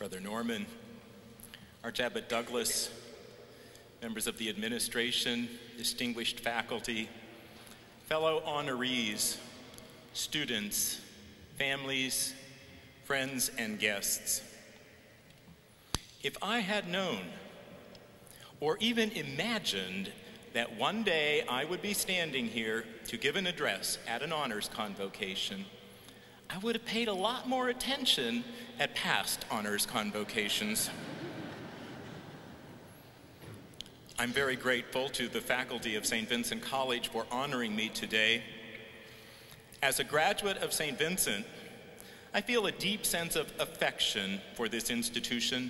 Brother Norman, Archabbot Douglas, members of the administration, distinguished faculty, fellow honorees, students, families, friends, and guests. If I had known, or even imagined, that one day I would be standing here to give an address at an honors convocation, I would have paid a lot more attention at past honors convocations. I'm very grateful to the faculty of Saint Vincent College for honoring me today. As a graduate of Saint Vincent, I feel a deep sense of affection for this institution,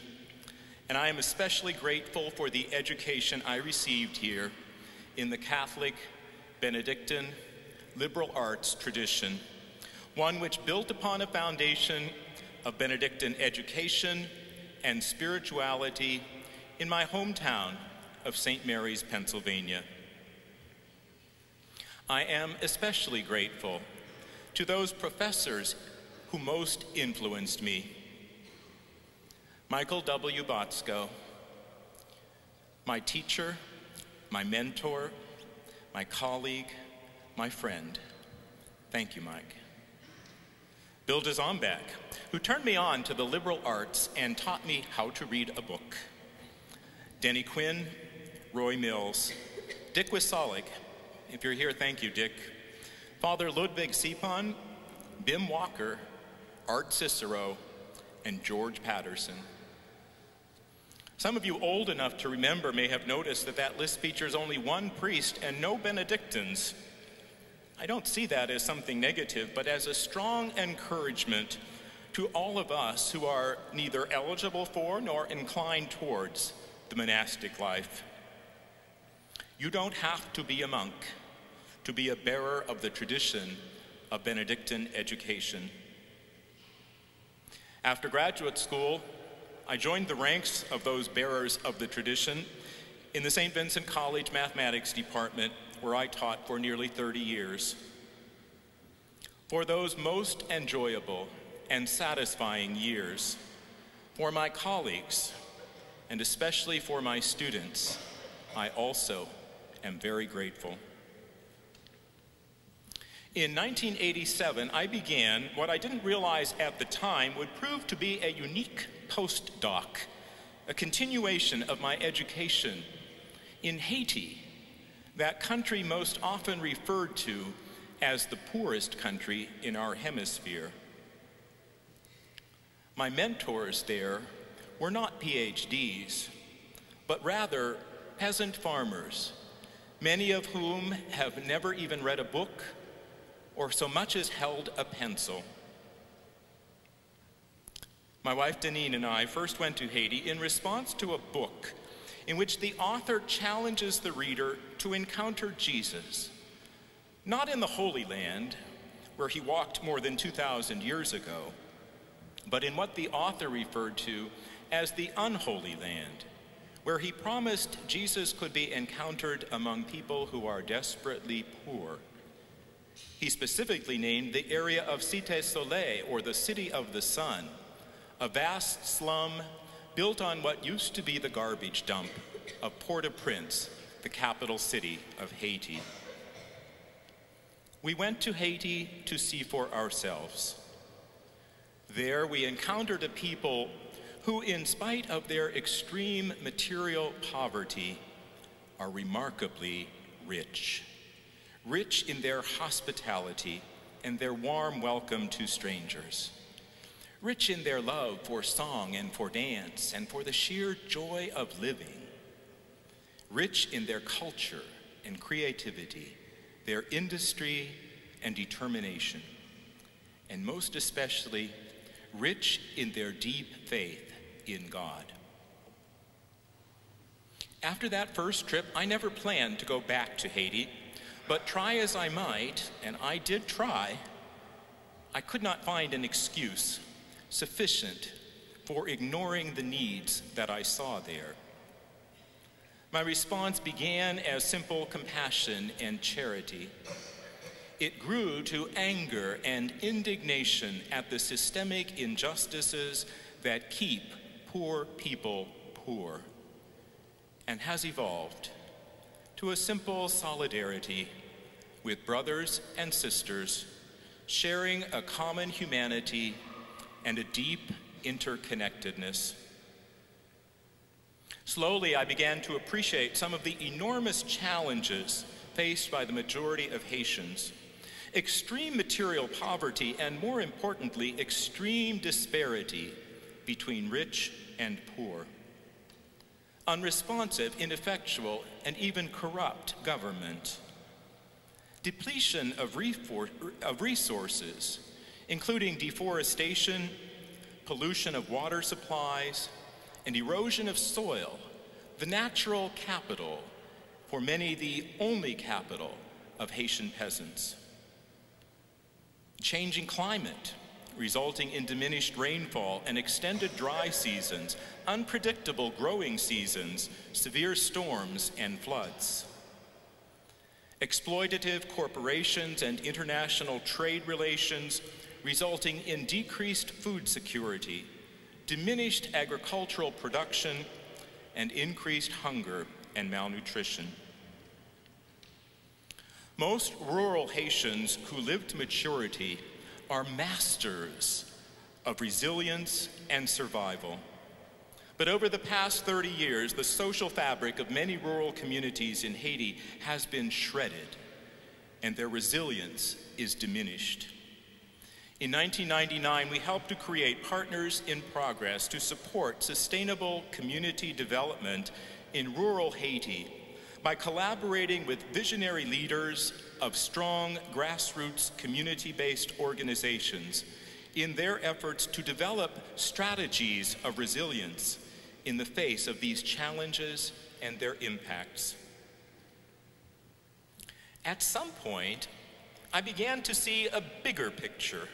and I am especially grateful for the education I received here in the Catholic, Benedictine, liberal arts tradition, one which built upon a foundation of Benedictine education and spirituality in my hometown of St. Mary's, Pennsylvania. I am especially grateful to those professors who most influenced me. Michael W. Botsko, my teacher, my mentor, my colleague, my friend. Thank you, Mike. Bill Dzombek, who turned me on to the liberal arts and taught me how to read a book. Denny Quinn, Roy Mills, Dick Wisalik, if you're here, thank you, Dick. Father Ludwig Sipon, Bim Walker, Art Cicero, and George Patterson. Some of you old enough to remember may have noticed that that list features only one priest and no Benedictines. I don't see that as something negative, but as a strong encouragement to all of us who are neither eligible for nor inclined towards the monastic life. You don't have to be a monk to be a bearer of the tradition of Benedictine education. After graduate school, I joined the ranks of those bearers of the tradition in the Saint Vincent College Mathematics Department, where I taught for nearly 30 years. For those most enjoyable and satisfying years, for my colleagues, and especially for my students, I also am very grateful. In 1987, I began what I didn't realize at the time would prove to be a unique postdoc, a continuation of my education in Haiti, that country most often referred to as the poorest country in our hemisphere. My mentors there were not PhDs, but rather peasant farmers, many of whom have never even read a book or so much as held a pencil. My wife Deneen and I first went to Haiti in response to a book in which the author challenges the reader to encounter Jesus, not in the Holy Land, where he walked more than 2,000 years ago, but in what the author referred to as the unholy land, where he promised Jesus could be encountered among people who are desperately poor. He specifically named the area of Cité Soleil, or the City of the Sun, a vast slum built on what used to be the garbage dump of Port-au-Prince, the capital city of Haiti. We went to Haiti to see for ourselves. There we encountered a people who, in spite of their extreme material poverty, are remarkably rich. Rich in their hospitality and their warm welcome to strangers. Rich in their love for song and for dance and for the sheer joy of living. Rich in their culture and creativity, their industry and determination. And most especially, rich in their deep faith in God. After that first trip, I never planned to go back to Haiti, but try as I might, and I did try, I could not find an excuse sufficient for ignoring the needs that I saw there. My response began as simple compassion and charity. It grew to anger and indignation at the systemic injustices that keep poor people poor, and has evolved to a simple solidarity with brothers and sisters sharing a common humanity and a deep interconnectedness. Slowly, I began to appreciate some of the enormous challenges faced by the majority of Haitians. Extreme material poverty and, more importantly, extreme disparity between rich and poor. Unresponsive, ineffectual, and even corrupt government. Depletion of resources, including deforestation, pollution of water supplies, and erosion of soil, the natural capital, for many the only capital of Haitian peasants. Changing climate, resulting in diminished rainfall and extended dry seasons, unpredictable growing seasons, severe storms, and floods. Exploitative corporations and international trade relations, resulting in decreased food security, diminished agricultural production, and increased hunger and malnutrition. Most rural Haitians who live to maturity are masters of resilience and survival. But over the past 30 years, the social fabric of many rural communities in Haiti has been shredded, and their resilience is diminished. In 1999, we helped to create Partners in Progress to support sustainable community development in rural Haiti by collaborating with visionary leaders of strong grassroots community-based organizations in their efforts to develop strategies of resilience in the face of these challenges and their impacts. At some point, I began to see a bigger picture,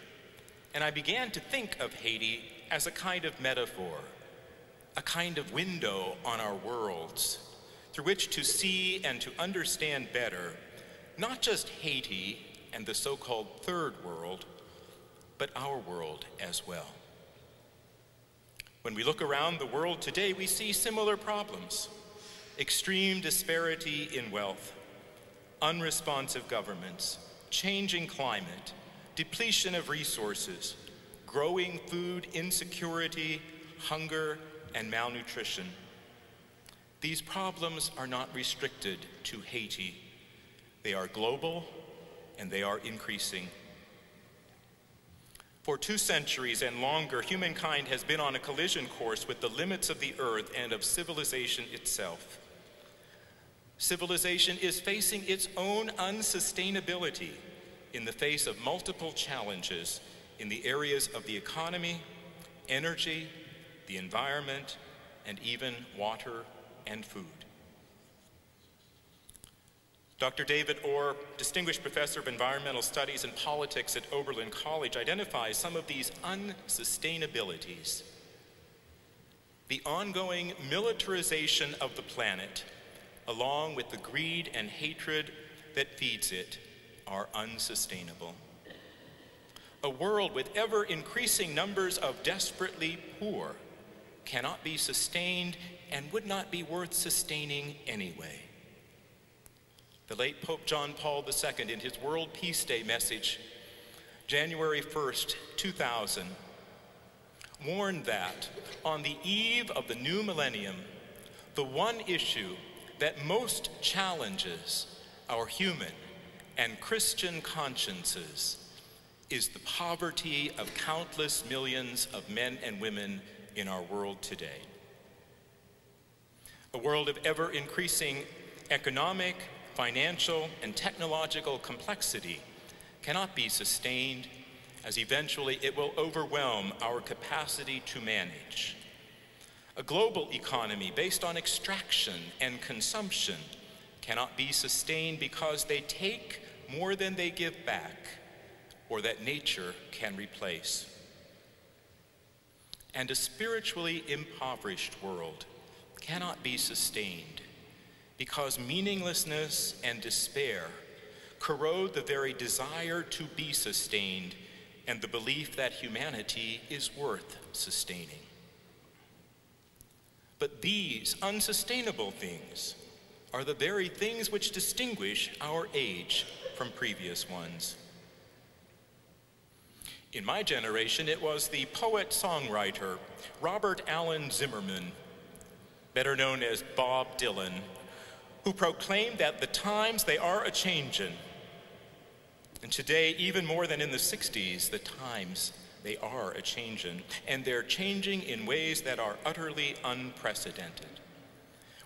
and I began to think of Haiti as a kind of metaphor, a kind of window on our worlds, through which to see and to understand better, not just Haiti and the so-called third world, but our world as well. When we look around the world today, we see similar problems: extreme disparity in wealth, unresponsive governments, changing climate, depletion of resources, growing food insecurity, hunger, and malnutrition. These problems are not restricted to Haiti. They are global, and they are increasing. For 2 centuries and longer, humankind has been on a collision course with the limits of the earth and of civilization itself. Civilization is facing its own unsustainability in the face of multiple challenges in the areas of the economy, energy, the environment, and even water and food. Dr. David Orr, Distinguished Professor of Environmental Studies and Politics at Oberlin College, identifies some of these unsustainabilities. The ongoing militarization of the planet, along with the greed and hatred that feeds it, are unsustainable. A world with ever-increasing numbers of desperately poor cannot be sustained and would not be worth sustaining anyway. The late Pope John Paul II, in his World Peace Day message, January 1st, 2000, warned that on the eve of the new millennium, the one issue that most challenges our human and Christian consciences is the poverty of countless millions of men and women in our world today. A world of ever-increasing economic, financial, and technological complexity cannot be sustained, as eventually it will overwhelm our capacity to manage. A global economy based on extraction and consumption cannot be sustained because they take more than they give back, or that nature can replace. And a spiritually impoverished world cannot be sustained because meaninglessness and despair corrode the very desire to be sustained and the belief that humanity is worth sustaining. But these unsustainable things are the very things which distinguish our age from previous ones. In my generation, it was the poet-songwriter Robert Allen Zimmerman, better known as Bob Dylan, who proclaimed that the times they are a-Changin'. And today, even more than in the 60s, the times they are a-Changin', and they're changing in ways that are utterly unprecedented.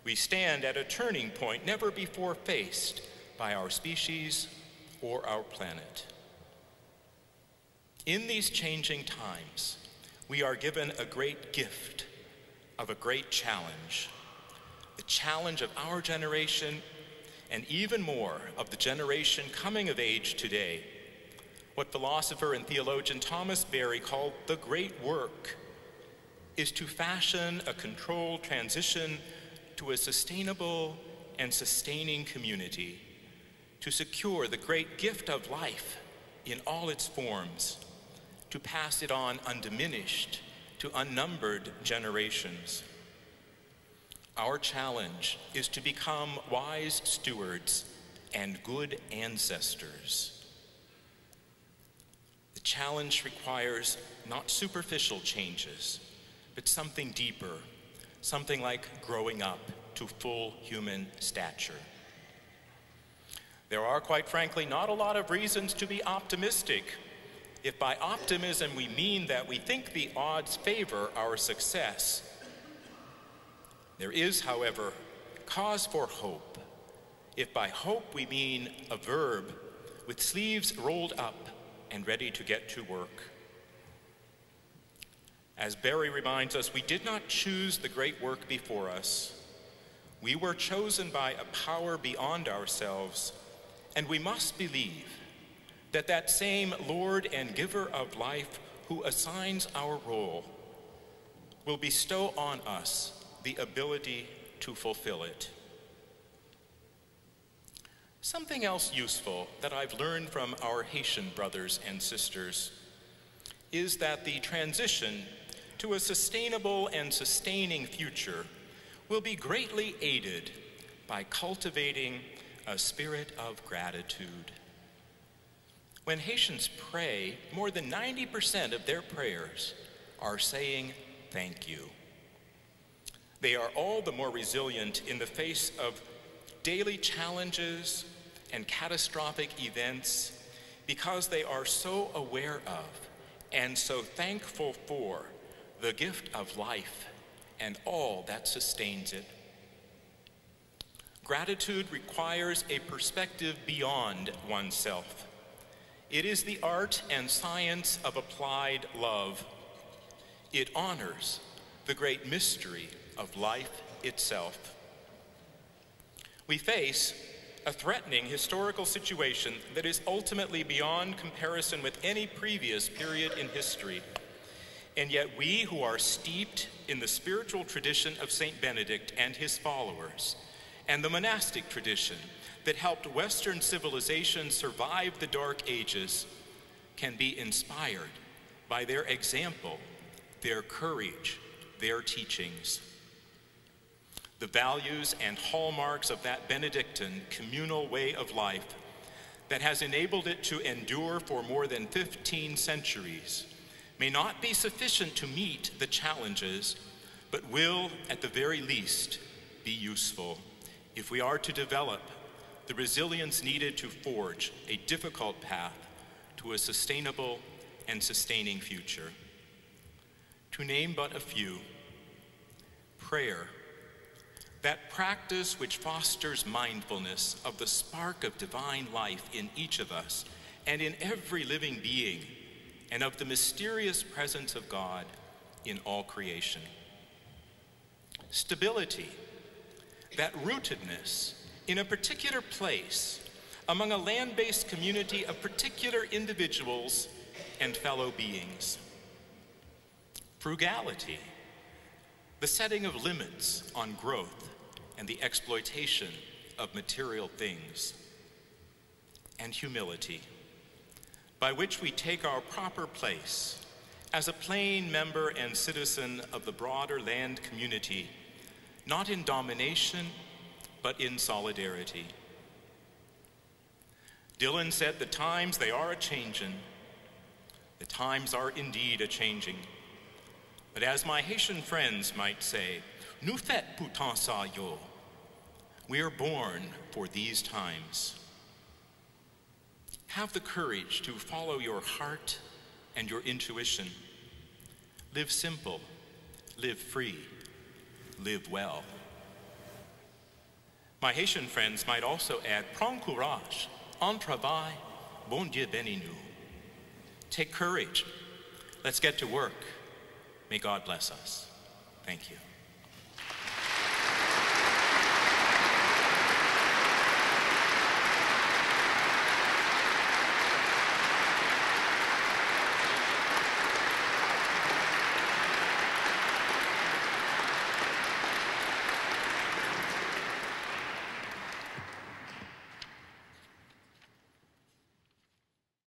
We stand at a turning point never before faced by our species or our planet. In these changing times, we are given a great gift of a great challenge, the challenge of our generation and even more of the generation coming of age today, what philosopher and theologian Thomas Berry called the great work is to fashion a controlled transition to a sustainable and sustaining community, to secure the great gift of life in all its forms, to pass it on undiminished to unnumbered generations. Our challenge is to become wise stewards and good ancestors. The challenge requires not superficial changes, but something deeper, something like growing up to full human stature. There are, quite frankly, not a lot of reasons to be optimistic. If by optimism we mean that we think the odds favor our success, there is, however, cause for hope. If by hope we mean a verb with sleeves rolled up and ready to get to work. As Berry reminds us, we did not choose the great work before us. We were chosen by a power beyond ourselves, and we must believe that that same Lord and giver of life who assigns our role will bestow on us the ability to fulfill it. Something else useful that I've learned from our Haitian brothers and sisters is that the transition to a sustainable and sustaining future will be greatly aided by cultivating a spirit of gratitude. When Haitians pray, more than 90% of their prayers are saying thank you. They are all the more resilient in the face of daily challenges and catastrophic events because they are so aware of and so thankful for the gift of life and all that sustains it. Gratitude requires a perspective beyond oneself. It is the art and science of applied love. It honors the great mystery of life itself. We face a threatening historical situation that is ultimately beyond comparison with any previous period in history. And yet we who are steeped in the spiritual tradition of Saint Benedict and his followers, and the monastic tradition that helped Western civilization survive the Dark Ages, can be inspired by their example, their courage, their teachings. The values and hallmarks of that Benedictine communal way of life that has enabled it to endure for more than 15 centuries may not be sufficient to meet the challenges, but will, at the very least, be useful if we are to develop the resilience needed to forge a difficult path to a sustainable and sustaining future. To name but a few: prayer, that practice which fosters mindfulness of the spark of divine life in each of us and in every living being, and of the mysterious presence of God in all creation. Stability, that rootedness in a particular place among a land-based community of particular individuals and fellow beings. Frugality, the setting of limits on growth and the exploitation of material things. And humility, by which we take our proper place as a plain member and citizen of the broader land community not in domination, but in solidarity. Dylan said, "The times, they are a-Changin'." The times are indeed a-changing. But as my Haitian friends might say, "Nous faites pourtant ça yo." We are born for these times. Have the courage to follow your heart and your intuition. Live simple, live free, live well. My Haitian friends might also add, "Prends courage, en travail, bon Dieu bénis nous." Take courage. Let's get to work. May God bless us. Thank you.